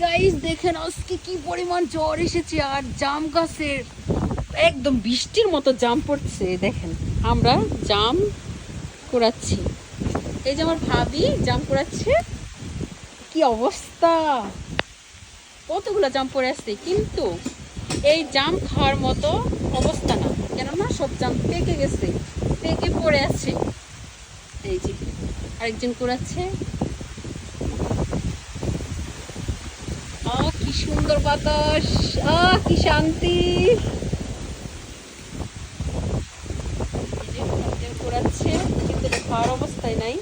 Guys দেখেন আজকে কি পরিমাণ জ্বর এসেছে আর জাম গাছের একদম বৃষ্টির মতো জাম পড়ছে। দেখেন আমরা জাম কুড়াচ্ছি, এই যে আমার ভাবি জাম কুড়াচ্ছে। কি অবস্থা, কতগুলো জাম পড়ে আসছে, কিন্তু এই জাম খাওয়ার মতো অবস্থা না, কেননা সব জাম পেকে গেছে, পেকে পড়ে আছে। এই যে আরেকজন কুড়াচ্ছে। কি সুন্দর বাতাস, কি শান্তি। কুড়াচ্ছে কিন্তু খাওয়ার অবস্থায় নাই।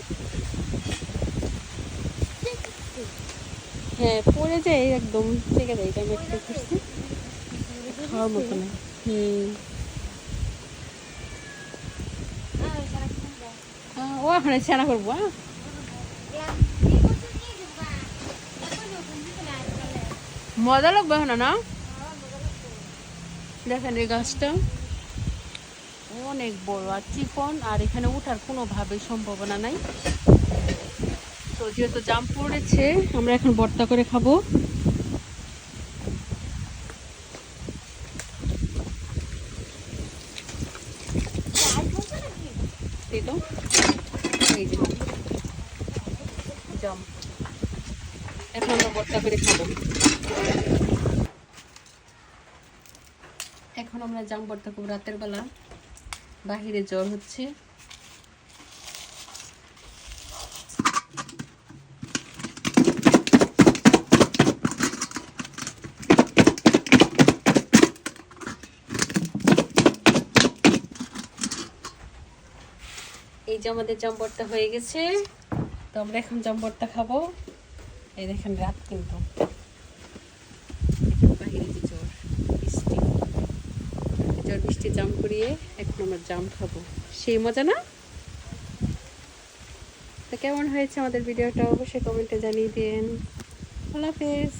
হ্যাঁ পড়ে যায় একদম, ঠিক আছে এটা আমি একটু করছি, খাওয়ার মতো না। ও এখন সেনা করবো। মজা লাগবে এখন না। দেখেন এই গাছটা অনেক বড় আর চিকন, আর এখানে ওঠার কোনোভাবেই সম্ভাবনা নাই। তো যেহেতু জাম পড়েছে আমরা এখন ভর্তা করে খাবো। এই যে জাম এখন আমরা ভর্তা করে খাবো। এখন আমরা জাম ভর্তা করবো রাতের বেলা, বাহিরে জ্বর হচ্ছে। এই যে আমাদের জাম ভর্তা হয়ে গেছে, তো আমরা এখন জাম ভর্তা খাবো। এই দেখেন রাত কিন্তু বাহিরে যে জ্বর বৃষ্টি জাম করিয়ে এখন আমরা জাম খাবো, সেই মজা না? তো কেমন হয়েছে আমাদের ভিডিওটা অবশ্যই কমেন্টে জানিয়ে দিন। আল্লাহ হাফেজ।